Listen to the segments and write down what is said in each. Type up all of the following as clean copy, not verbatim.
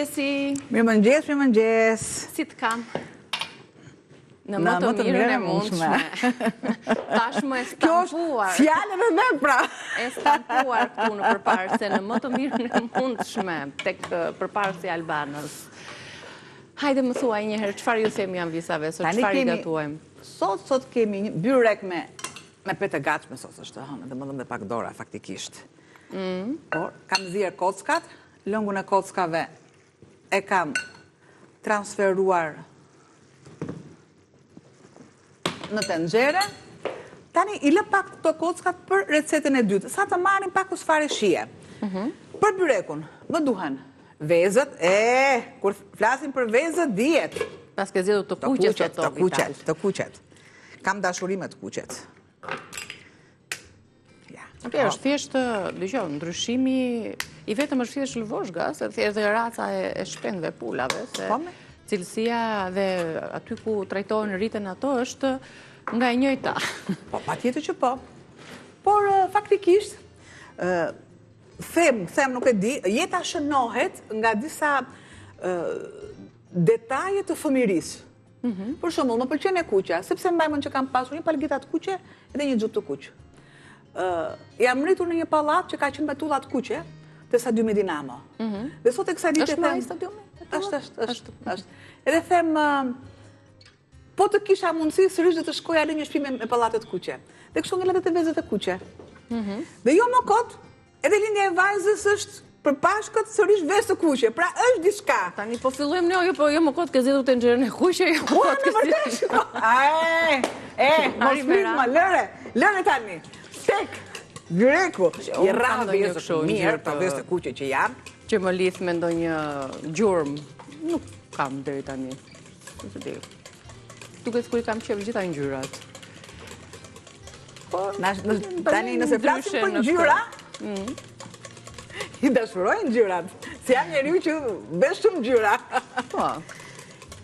mëngjesi. Mirëmëngjes. Si të kam? Në më të mirën e mundshme. Tashmë e stampuar. Fjallën e me pra. E stampuar këtu në përparëse në më të mirën e mundshme tek përparësi Albanës. Hajde më thuaj një herë, çfarë ju themi janë visave, sot çfarë i gatuajmë? Sot kemi një byrek me pete gatshme, sot është hënë, dhe më dhëmë dhe pak dora faktikisht. Por, kam zirë kockat, lëngun e kockave e kam transferuar në tenxhere. Tani i lë pak të kockat për recetën e dytë, sa të marrin pak usfare shije. Për byrekun, më duhen vezët, kur flasim për vezët, diet. Pas ke zgjedhur të kuqet, të kuqet. Kam dashurime të kuqet. Është thjesht, dëgjoj, ndryshimi i vetëm është thjesht lëvozhga, se thjesht dhe raca e shpendëve pulave, se cilësia dhe aty ku trajtohen rriten ato është nga e njëjta. Po, patjetër që po. Por faktikisht them nuk e di, jeta shënohet nga disa detaje të fëmirisë. Për shembull, më pëlqen e kuqja, sepse mbajmën që kam pasur një palgita të kuqe edhe një xhup të kuq. Jam rritur në një pallat që ka qenë me tullat kuqe, te stadiumi Dinamo. Dhe sot e kësaj dite them, është ai stadiumi? Është. Edhe them, po të kisha mundësi sërish dhe të shkoja në një shtëpi me pallatet kuqe. Dhe kështu ngelet e vezët e kuqe. Dhe jo më kot, edhe lindja e vajzës është për Pashkët sërish vezë të kuqe. Pra është diçka. Tani po fillojmë ne, jo më kot ke zgjedhur tenxherën e kuqe, jo më kot ke mos prisma, lëre tani. Tek byreku, i rrah vezë të mirë, të vezë të kuqe që janë. Që më lidh me ndonjë gjurmë, nuk kam deri tani. Duket kur i kam qef gjitha ngjyrat. Tani nëse flasim për ngjyra, i dashurojnë ngjyrat. Se jam njeriu që vesh shumë ngjyra. Po.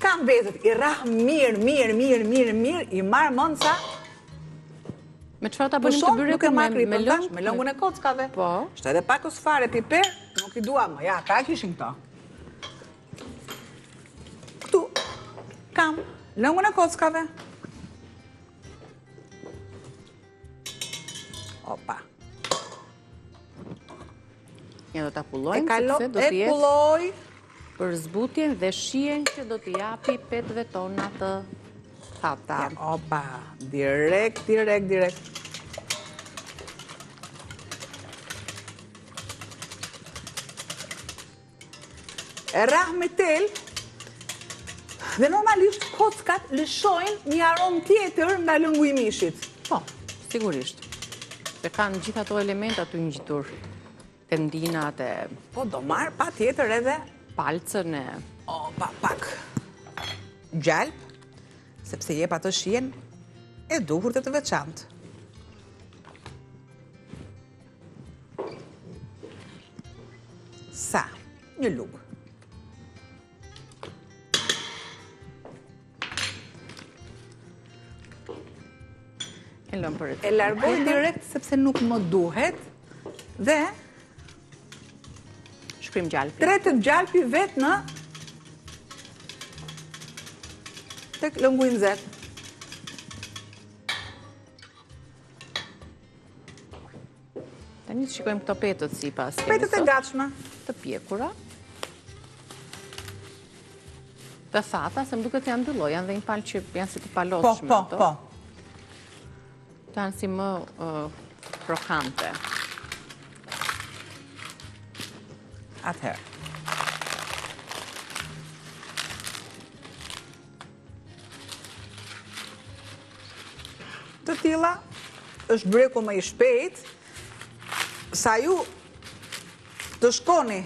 Kam vezët, i rrah mirë, i marr mend sa. Me çfarë ta bënim të byrekun me lëng? Me lëngun e kockave. Po. Shtë edhe pak usfare piper, nuk i dua më. Ja, kaq ishin këto. Këtu kam lëngun e kockave. Opa. Ja do ta pullojmë, sepse do të jetë për zbutjen dhe shijen që do t'i japi petëve tona të thata. Opa, direkt. E rrah me tel, dhe normalisht kockat lëshojnë një aromë tjetër nga lëngu i mishit. Po, sigurisht. Se kanë gjitha ato elementa të ngjitur. Tendinat e... Po, do marë pa tjetër edhe... Palcën e... pak gjalp, sepse jep atë shijen e duhur të veçantë. Sa, një lugë. E largoj direkt sepse nuk më duhet dhe shkrim gjalpi. Tretët gjalpi vetë në tek lëngu i nxehtë. Tani shikojmë këto petët sipas. Petët e gatshme. Të pjekura. Të thata, se më duket janë dy lloj, janë dhe një palë që janë si të palosshme ato. Po. Të janë si më krokante. Atëherë. Të tilla është byreku më i shpejt, sa ju të shkoni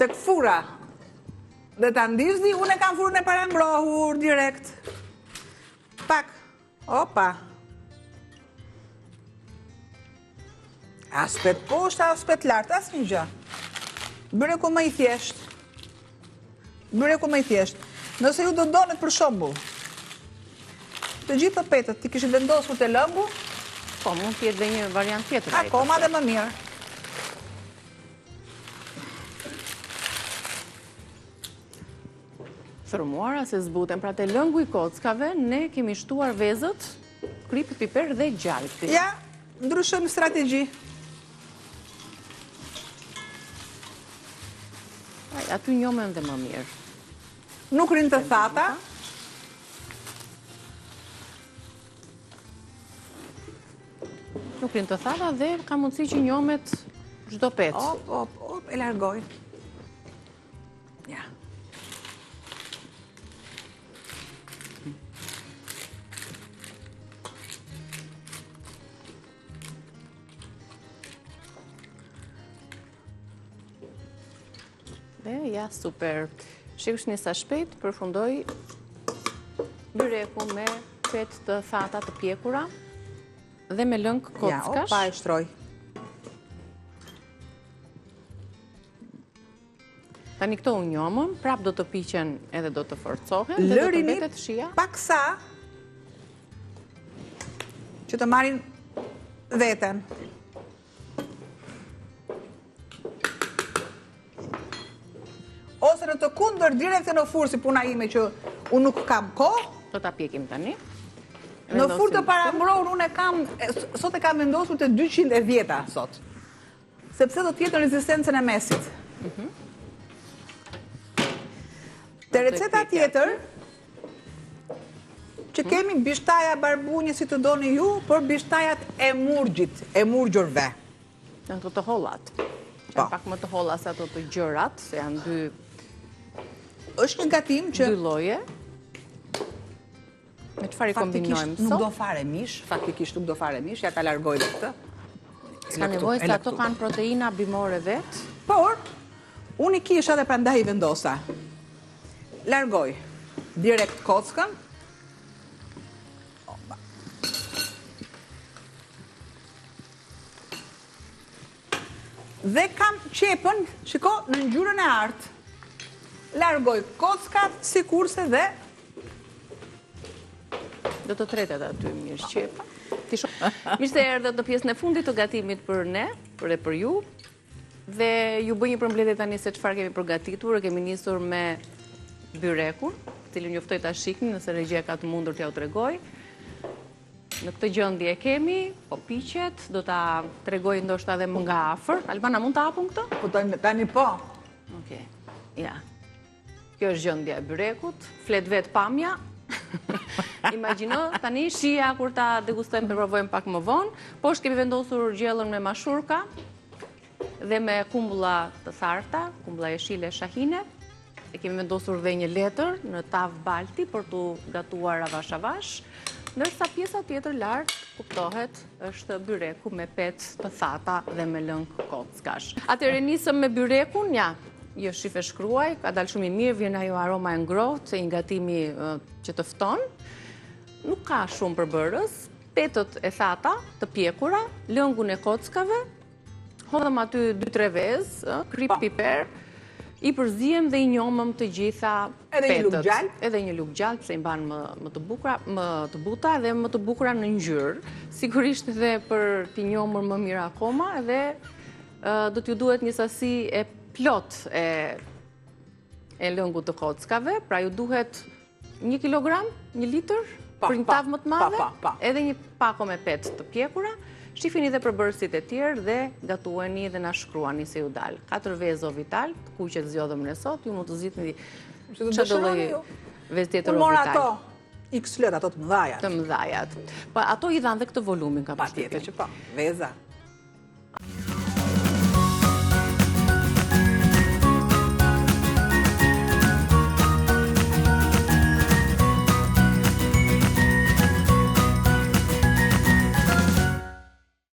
tek fura dhe ta ndizni, unë e kam furën e parangrohur direkt. Pak. Opa. Aspet poshtë, aspet lartë, asë një gjë. Byreku më i thjesht. Nëse ju do donet për shembull, të gjithë të petët ti kishin vendosur te lëngu, po mund të jetë dhe një variant tjetër. Akoma dhe më mirë. Thërmuara se zbuten, pra te lëngu i kockave, ne kemi shtuar vezët, krip, piper dhe gjalpti. Ja, ndryshojmë strategji. Aty njomen dhe më mirë. Nuk rinë të thata. Nuk rinë të thata dhe ka mundësi që njomet çdo pet. Op, e largoj. Ja. Ja, super. Shikosh sa shpejt përfundoi byreku me pet të thata të pjekura dhe me lëng kockash. Ja, pa e shtroj. Tani këto u njomën, prap do të piqen edhe do të forcohen dhe do të mbetet shija. Paksa që të marrin veten. Ose në të kundër direkte në furë, si puna ime që unë nuk kam kohë. Do ta pjekim tani. Në furë të parambror, unë sot e kam vendosur të 210 sot. Sepse do t'jetë në rezistencën e mesit. Te receta tjetër, që kemi bishtaja barbunje si të doni ju, për bishtajat e murgjit, e murgjurve. Në të hollat. Që pak më të holla se ato të gjërat, se janë dy... është një gatim që... dy lloje. Me çfarë i kombinojmë sot? Nuk do fare mish, faktikisht nuk do fare mish, ja ta largoj dhe këtë. Ka nevojë se ato kanë proteina bimore vet. Por, unë i kisha dhe prandaj i vendosa. Largoj direkt kockën. Dhe kam qepën, shiko, në ngjyrën e artë. Largoj kockat, sikurse dhe... Do të tretet aty mirë qepa. Mirë se erdhët në pjesën e fundit të gatimit për ne, për ju. Dhe ju bëj një përmbledhje tani se çfarë kemi përgatitur. Kemi nisur me byrekun, cilin juftoj ta shikni nëse regjia ka të mundur t'ja u tregoj. Në këtë gjendje kemi, po piqet, do ta tregoj ndoshta edhe më nga afër. Albana, mund ta hapum këtë? Po tani po. Okej. Ja. Kjo është gjendja e byrekut, flet vet pamja. Imagjino tani shija kur ta degustojmë, provojmë pak më vonë. Poshtë kemi vendosur gjellën me mashurka dhe me kumbulla të tharta, kumbulla jeshile shahine. E kemi vendosur dhe një letër në tavë balti për t'u gatuar avash avash. Ndërsa pjesa tjetër lart, kuptohet, është byreku me pet të thata dhe me lëng kockash. Atëherë nisëm me byrekun, ja, jo shife shkruaj, ka dalë shumë i mirë, vjen ajo aroma e ngrohtë, se një gatimi që të fton. Nuk ka shumë përbërës, petët e thata, të pjekura, lëngun e kockave, hodhëm aty 2-3 vezë, krip piper, i përzijem dhe i njomëm të gjitha petët. Edhe një luk gjalp? Edhe një luk gjalp, se i mbanë më të buta dhe më të bukura në ngjyrë. Sigurisht edhe për t'i njomur më mirë akoma, edhe do t'ju duhet një sasi e plot e lëngu të kockave, pra ju duhet 1 kilogram, 1 litër, për një tavë më të madhe, edhe një pako me petë të pjekura. Shifini dhe përbërësit e tjerë dhe gatuani dhe na shkruani se ju dalë. 4 vezë Ovital, të kuqet zgjodhëm ne sot, ju mund të zgjidhni çdo lloj vezë tjetër Ovital. Unë mora ato XL, ato të mëdhajat. Të mëdhajat. Po ato i dhanë dhe këtë volumin ka patjetër që po, veza.